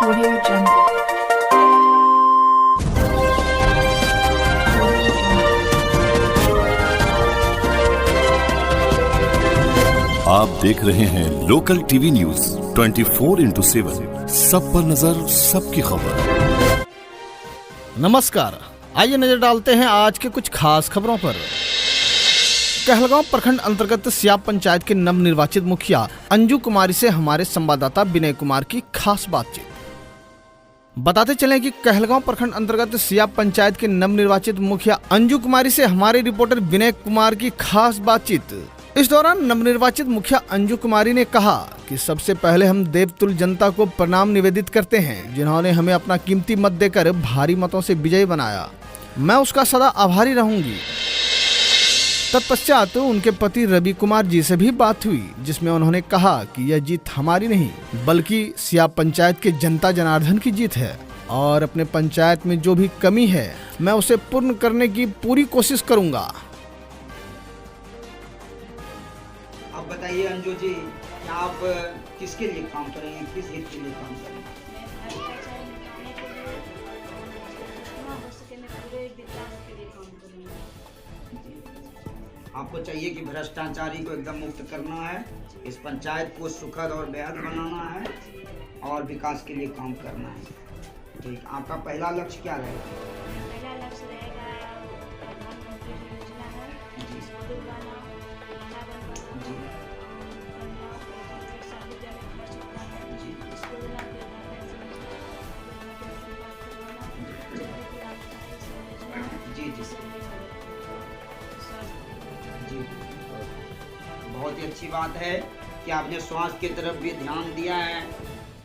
Audio Jungle. आप देख रहे हैं लोकल टीवी न्यूज 24x7, सब पर नजर, सबकी खबर। नमस्कार, आइए नजर डालते हैं आज के कुछ खास खबरों पर। कहलगांव प्रखंड अंतर्गत सियाप पंचायत के नवनिर्वाचित मुखिया अंजू कुमारी से हमारे संवाददाता विनय कुमार की खास बातचीत। बताते चलें कि कहलगांव प्रखंड अंतर्गत सियाप पंचायत के नवनिर्वाचित मुखिया अंजू कुमारी से हमारे रिपोर्टर विनय कुमार की खास बातचीत। इस दौरान नवनिर्वाचित मुखिया अंजू कुमारी ने कहा कि सबसे पहले हम देवतुल्य जनता को प्रणाम निवेदित करते हैं, जिन्होंने हमें अपना कीमती मत देकर भारी मतों से विजयी बनाया। मैं उसका सदा आभारी रहूंगी। तत्पश्चात उनके पति रवि कुमार जी से भी बात हुई, जिसमें उन्होंने कहा कि यह जीत हमारी नहीं बल्कि सियाप पंचायत के जनता जनार्दन की जीत है और अपने पंचायत में जो भी कमी है मैं उसे पूर्ण करने की पूरी कोशिश करूंगा। आप बताइए अंजू जी, क्या आप किसके लिए काम करेंगे, किस हित के लिए काम करेंगे? आपको चाहिए कि भ्रष्टाचारी को एकदम मुक्त करना है, इस पंचायत को सुखद और बेहद बनाना है और विकास के लिए काम करना है। ठीक, आपका पहला लक्ष्य क्या रहेगा? पहला लक्ष्य रहेगा प्रधानमंत्री योजना है जिसको दिलवाना, जी जी जी जी, बहुत ही अच्छी बात है कि आपने स्वास्थ्य की तरफ भी ध्यान दिया है।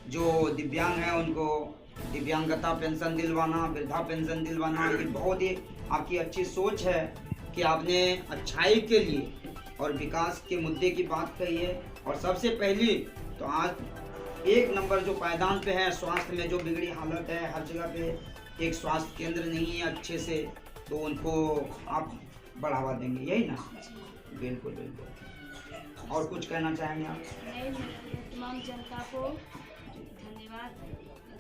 जो दिव्यांग हैं उनको दिव्यांगता पेंशन दिलवाना, वृद्धा पेंशन दिलवाना, ये बहुत ही आपकी अच्छी सोच है कि आपने अच्छाई के लिए और विकास के मुद्दे की बात कही है। और सबसे पहली तो आज एक नंबर जो पायदान पे है, स्वास्थ्य में जो बिगड़ी हालत है, हर जगह पे एक स्वास्थ्य केंद्र नहीं है अच्छे से, तो उनको आप बढ़ावा देंगे, यही ना? बिल्कुल बिल्कुल। और कुछ कहना चाहेंगे आप? मैं तमाम जनता को धन्यवाद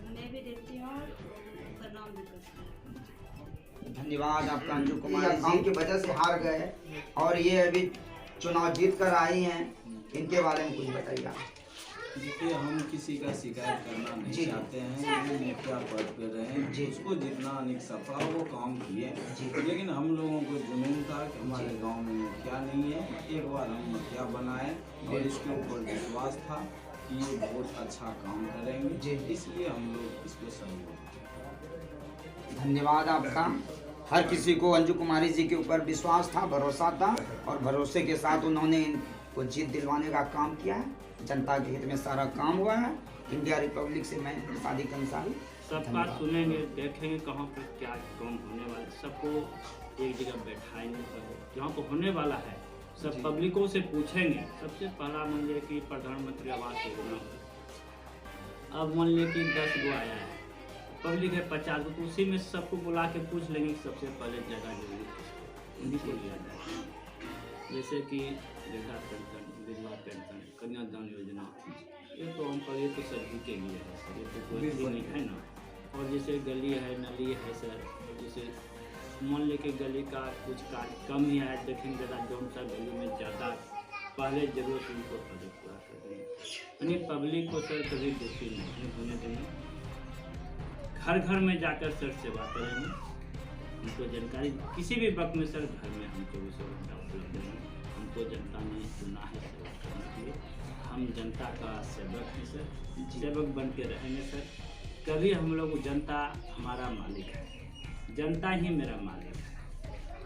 मैं भी देती हूँ और प्रणाम भी करती हूँ। धन्यवाद आपका अंजू कुमारी जी, की वजह से हार गए और ये अभी चुनाव जीत कर आई हैं, इनके बारे में कुछ बताइए आप। देखिए, हम किसी का शिकायत करना नहीं चाहते हैं, ये मुखिया पद पे रहे, उसको जितना अनेक सफा वो काम किए, लेकिन हम लोगों को जुनून था कि हमारे गांव में मुखिया नहीं है, एक बार हम मुखिया बनाए और इसके ऊपर विश्वास था कि ये बहुत अच्छा काम करेंगे, इसलिए हम लोग इसको सहयोग किया। धन्यवाद आपका। हर किसी को अंजू कुमारी जी के ऊपर विश्वास था, भरोसा था और भरोसे के साथ उन्होंने इनको जीत दिलवाने का काम किया है। जनता के हित में सारा काम हुआ है। इंडिया रिपब्लिक से मैं सादिक अंसारी। सब बात सुनेंगे, देखेंगे कहाँ पर क्या काम होने वाला है, सबको एक जगह बैठाएंगे, जहाँ को होने वाला है सब पब्लिकों से पूछेंगे। सबसे पहला मान लिया कि प्रधानमंत्री आवास योजना, अब मान लिया कि 10 गो आया है, पब्लिक है 50 गो, तो उसी में सबको बुला के पूछ लेंगे सबसे पहले जगह जरूरी उन्हीं को लिया जाए। जैसे कि वृद्धा पेंशन, विधवा पेंशन, कन्यादान योजना, ये तो हम पर ये तो सभी के लिए है सर, ये तो कोई नहीं है ना। और जैसे गली है, नली है सर, जैसे मान ले के गली का कुछ कार्य कम ही है, देखेंगे ज़्यादा जौन सा गली में ज़्यादा पहले जरूरत उनको पहले पूरा करेंगे, यानी पब्लिक को सर कभी दुखी नहीं होने देंगे। घर घर में जाकर सर सेवा करेंगे, उनको जानकारी किसी भी वक्त में सर घर में हम 24 घंटा उपलब्ध हैं। हमको जनता ने चुना है सेवा करने के लिए, हम जनता का सेवक हैं सर, सेवक बन के रहेंगे सर। कभी हम लोग, जनता हमारा मालिक है, जनता ही मेरा मालिक है,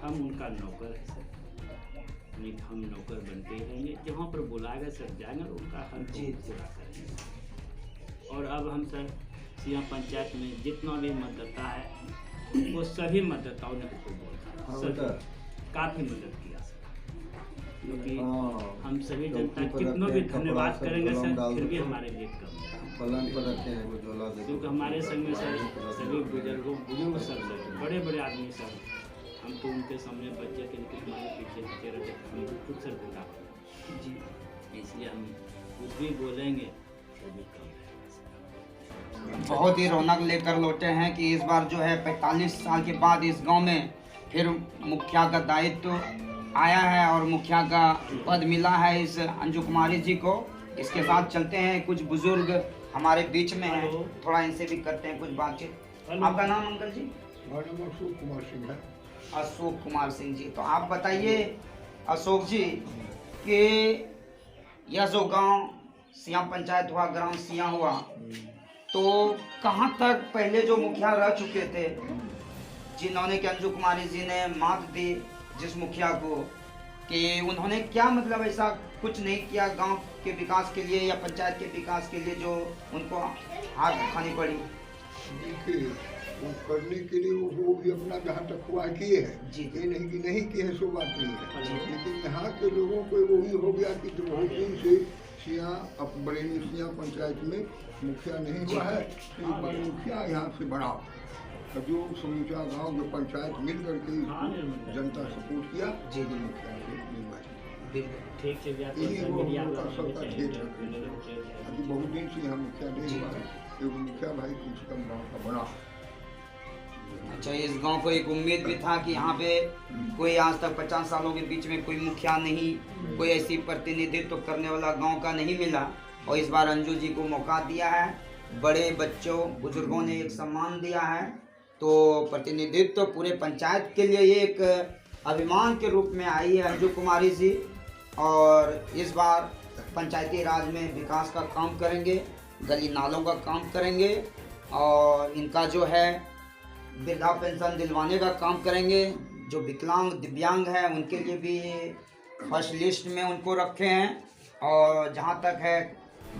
हम उनका नौकर है सर, नहीं हम नौकर बन के ही रहेंगे। जहाँ पर बुलाएगा सर जाएंगे और उनका हर चीज़ पूरा करेंगे। और अब हम सर सियाप पंचायत में जितना भी मतदाता है वो सभी मतदाताओं ने हमको बोला सर, काफ़ी मदद किया सर, क्योंकि हम सभी जनता कितना भी धन्यवाद करेंगे सर, फिर भी हमारे लिए कम है, क्योंकि हमारे संग में सर सभी बुजुर्ग सब बड़े बड़े आदमी सर, हम तो उनके सामने बच्चे के हमारे पीछे पीछे रहते, हम खुद सर बोला जी, इसलिए हम कुछ भी बोलेंगे तो भी कम है। बहुत ही रौनक लेकर लौटे हैं कि इस बार जो है 45 साल के बाद इस गांव में फिर मुखिया का दायित्व आया है और मुखिया का पद मिला है इस अंजू कुमारी जी को। इसके साथ चलते हैं, कुछ बुजुर्ग हमारे बीच में हैं, थोड़ा इनसे भी करते हैं कुछ बातचीत। आपका नाम अंकल जी? हमारा नाम अशोक कुमार सिंह है। अशोक कुमार सिंह जी, तो आप बताइए अशोक जी कि यह जो गांव सिया पंचायत हुआ, ग्राम सिया हुआ, तो कहाँ तक पहले जो मुखिया रह चुके थे, जिन्होंने कि अंजू कुमारी जी ने मात दी जिस मुखिया को, कि उन्होंने क्या मतलब ऐसा कुछ नहीं किया गांव के विकास के लिए या पंचायत के विकास के लिए जो उनको हाथ खानी पड़ी? देखिए, वो करने के लिए वो भी अपना जहाँ तक हुआ किए हैं जी। ये नहीं कि नहीं किए, सो बात नहीं है, लेकिन यहाँ के लोगों को वही हो गया कि जो बहुत दिन से सिया बरेली सिया पंचायत में मुखिया नहीं हुआ है, तो एक बार मुखिया यहाँ से बढ़ा, जो समूचा गांव में पंचायत मिल करके जनता सपोर्ट किया जी, मुखिया से निर्वाचित। ठीक से यही वो सबका खेत है। अभी बहुत दिन से यहाँ मुखिया नहीं हुआ है, एगो मुखिया भाई कुछ कम गाँव का बना। अच्छा, इस गांव को एक उम्मीद भी था कि यहाँ पे कोई आज तक 50 सालों के बीच में कोई मुखिया नहीं, कोई ऐसी प्रतिनिधित्व करने वाला गांव का नहीं मिला, और इस बार अंजू जी को मौका दिया है। बड़े बच्चों बुजुर्गों ने एक सम्मान दिया है, तो प्रतिनिधित्व पूरे पंचायत के लिए एक अभिमान के रूप में आई है अंजू कुमारी जी, और इस बार पंचायती राज में विकास का काम करेंगे, गली नालों का काम करेंगे, और इनका जो है वृद्धा पेंशन दिलवाने का काम करेंगे। जो विकलांग दिव्यांग है उनके लिए भी फर्स्ट लिस्ट में उनको रखे हैं, और जहाँ तक है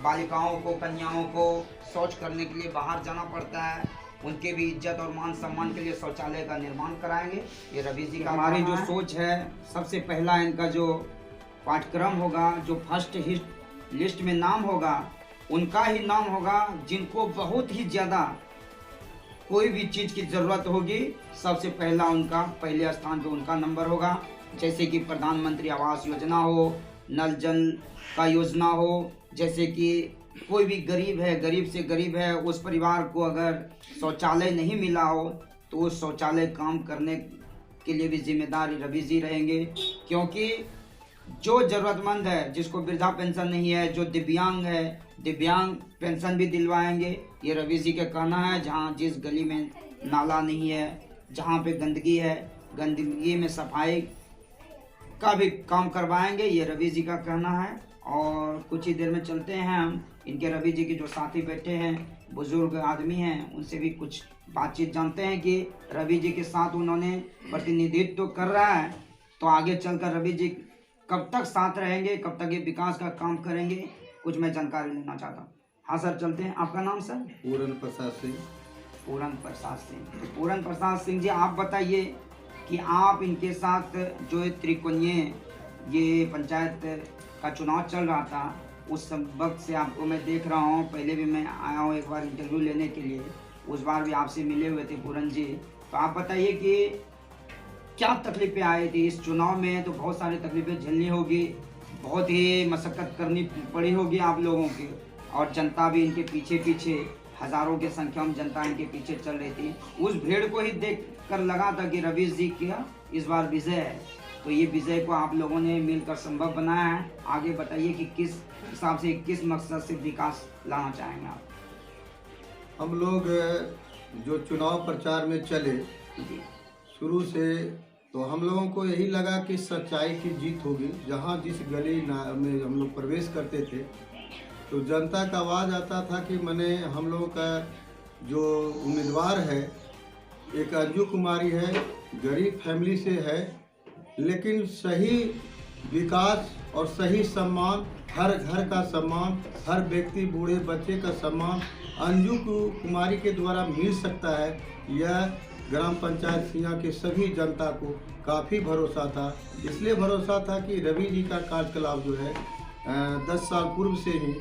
बालिकाओं को, कन्याओं को शौच करने के लिए बाहर जाना पड़ता है, उनके भी इज्जत और मान सम्मान के लिए शौचालय का निर्माण कराएंगे। ये रवि जी का हमारी जो सोच है, सबसे पहला इनका जो पाठ्यक्रम होगा, जो फर्स्ट लिस्ट में नाम होगा, उनका ही नाम होगा जिनको बहुत ही ज़्यादा कोई भी चीज़ की ज़रूरत होगी, सबसे पहला उनका पहले स्थान पे उनका नंबर होगा। जैसे कि प्रधानमंत्री आवास योजना हो, नल जल का योजना हो, जैसे कि कोई भी गरीब है, गरीब से गरीब है, उस परिवार को अगर शौचालय नहीं मिला हो तो उस शौचालय काम करने के लिए भी जिम्मेदार रवि जी रहेंगे, क्योंकि जो ज़रूरतमंद है, जिसको वृद्धा पेंशन नहीं है, जो दिव्यांग है, दिव्यांग पेंशन भी दिलवाएंगे। ये रवि जी का कहना है। जहाँ जिस गली में नाला नहीं है, जहाँ पे गंदगी है, गंदगी में सफाई का भी काम करवाएंगे, ये रवि जी का कहना है। और कुछ ही देर में चलते हैं हम, इनके रवि जी के जो साथी बैठे हैं, बुजुर्ग आदमी हैं, उनसे भी कुछ बातचीत जानते हैं कि रवि जी के साथ उन्होंने प्रतिनिधित्व कर रहा है, तो आगे चलकर रवि जी कब तक साथ रहेंगे, कब तक ये विकास का काम करेंगे, कुछ मैं जानकारी लेना चाहता हूँ। हाँ सर, चलते हैं। आपका नाम सर? पूरन प्रसाद सिंह। पूरन प्रसाद सिंह। तो पूरन प्रसाद सिंह जी, आप बताइए कि आप इनके साथ जो त्रिकोणीय ये पंचायत का चुनाव चल रहा था, उस वक्त से आपको मैं देख रहा हूँ। पहले भी मैं आया हूँ एक बार इंटरव्यू लेने के लिए, उस बार भी आपसे मिले हुए थे पूरन जी। तो आप बताइए कि क्या तकलीफें आई थी इस चुनाव में? तो बहुत सारी तकलीफें झेलनी होगी, बहुत ही मशक्क़त करनी पड़ी होगी आप लोगों की, और जनता भी इनके पीछे पीछे, हज़ारों की संख्या में जनता इनके पीछे चल रही थी। उस भीड़ को ही देख कर लगा था कि रवि जी का इस बार विजय है, तो ये विजय को आप लोगों ने मिलकर संभव बनाया है। आगे बताइए कि किस हिसाब से, किस मकसद से विकास लाना चाहेंगे आप? हम लोग जो चुनाव प्रचार में चले शुरू से, तो हम लोगों को यही लगा कि सच्चाई की जीत होगी। जहाँ जिस गली में हम लोग प्रवेश करते थे, तो जनता का आवाज़ आता था कि मैंने हम लोगों का जो उम्मीदवार है, एक अंजू कुमारी है, गरीब फैमिली से है, लेकिन सही विकास और सही सम्मान, हर घर का सम्मान, हर व्यक्ति बूढ़े बच्चे का सम्मान अंजू कुमारी के द्वारा मिल सकता है। यह ग्राम पंचायत सिया के सभी जनता को काफ़ी भरोसा था। इसलिए भरोसा था कि रवि जी का कार्यकलाप जो है 10 साल पूर्व से ही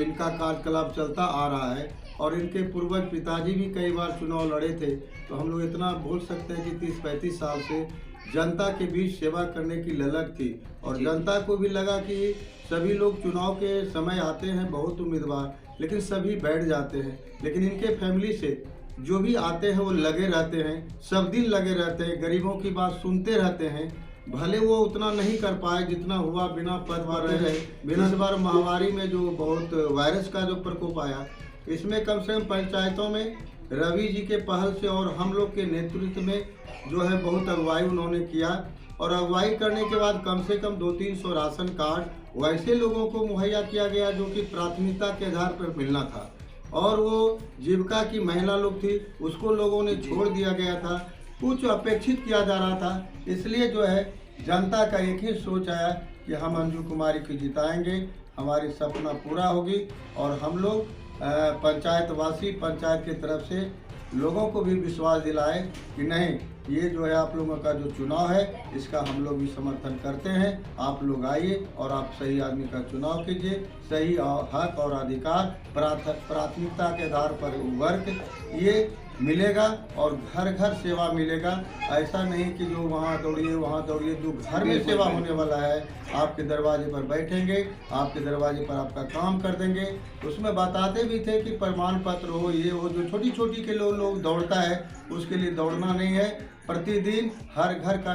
इनका कार्यकलाप चलता आ रहा है, और इनके पूर्वज पिताजी भी कई बार चुनाव लड़े थे। तो हम लोग इतना बोल सकते हैं कि 30-35 साल से जनता के बीच सेवा करने की ललक थी, और जनता को भी लगा कि सभी लोग चुनाव के समय आते हैं बहुत उम्मीदवार, लेकिन सभी बैठ जाते हैं। लेकिन इनके फैमिली से जो भी आते हैं वो लगे रहते हैं, सब दिन लगे रहते हैं, गरीबों की बात सुनते रहते हैं। भले वो उतना नहीं कर पाए जितना हुआ बिना पद पर रहे। बिना बार महामारी में जो बहुत वायरस का जो प्रकोप आया, इसमें कम से कम पंचायतों में रवि जी के पहल से और हम लोग के नेतृत्व में जो है बहुत अगुवाई उन्होंने किया। और अगुवाई करने के बाद कम से कम 200-300 राशन कार्ड वैसे लोगों को मुहैया किया गया जो कि प्राथमिकता के आधार पर मिलना था। और वो जीविका की महिला लोग थी, उसको लोगों ने छोड़ दिया गया था, कुछ अपेक्षित किया जा रहा था। इसलिए जो है जनता का एक ही सोच आया कि हम अंजू कुमारी को जिताएंगे, हमारी सपना पूरा होगी। और हम लोग पंचायतवासी पंचायत की तरफ से लोगों को भी विश्वास दिलाए कि नहीं, ये जो है आप लोगों का जो चुनाव है इसका हम लोग भी समर्थन करते हैं। आप लोग आइए और आप सही आदमी का चुनाव कीजिए। सही हक और अधिकार प्राथमिकता के आधार पर वर्ग ये मिलेगा और घर घर सेवा मिलेगा। ऐसा नहीं कि जो वहाँ दौड़िए, जो घर में सेवा होने वाला है आपके दरवाजे पर बैठेंगे, आपके दरवाजे पर आपका काम कर देंगे। उसमें बताते भी थे कि प्रमाण पत्र हो, ये हो, जो छोटी छोटी के लोग दौड़ता है उसके लिए दौड़ना नहीं है। प्रतिदिन हर घर का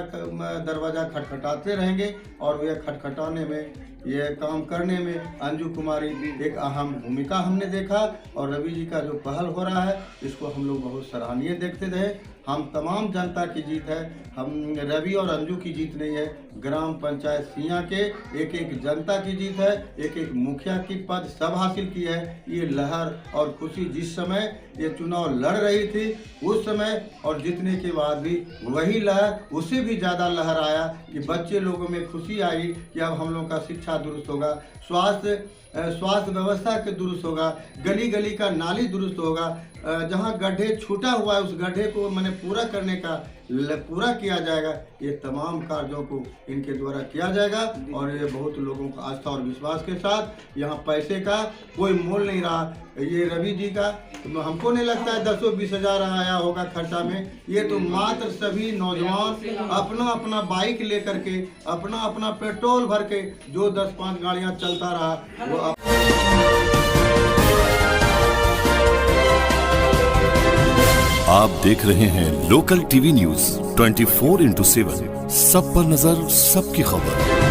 दरवाज़ा खटखटाते रहेंगे और यह खटखटाने में, ये काम करने में अंजू कुमारी एक अहम भूमिका हमने देखा। और रवि जी का जो पहल हो रहा है इसको हम लोग बहुत सराहनीय देखते रहे। हम तमाम जनता की जीत है, हम रवि और अंजू की जीत नहीं है, ग्राम पंचायत सिया के एक एक जनता की जीत है। एक एक मुखिया की पद सब हासिल की है। ये लहर और खुशी जिस समय ये चुनाव लड़ रही थी उस समय और जीतने के बाद भी वही लहर, उससे भी ज़्यादा लहर आया कि बच्चे लोगों में खुशी आई कि अब हम लोगों का शिक्षा दुरुस्त होगा, स्वास्थ्य व्यवस्था के दुरुस्त होगा, गली गली का नाली दुरुस्त होगा, जहाँ गड्ढे छूटा हुआ है उस गड्ढे को मैंने पूरा किया जाएगा। ये तमाम कार्यों को इनके द्वारा किया जाएगा और ये बहुत लोगों को आस्था और विश्वास के साथ, यहाँ पैसे का कोई मोल नहीं रहा। ये रवि जी का हमको नहीं लगता है 10-20 हज़ार आया होगा खर्चा में। ये तो मात्र सभी नौजवान अपना अपना बाइक लेकर के, अपना अपना पेट्रोल भर के, जो 10-5 गाड़ियाँ चलता रहा वो आप देख रहे हैं लोकल टीवी न्यूज 24x7, सब पर नजर, सबकी खबर।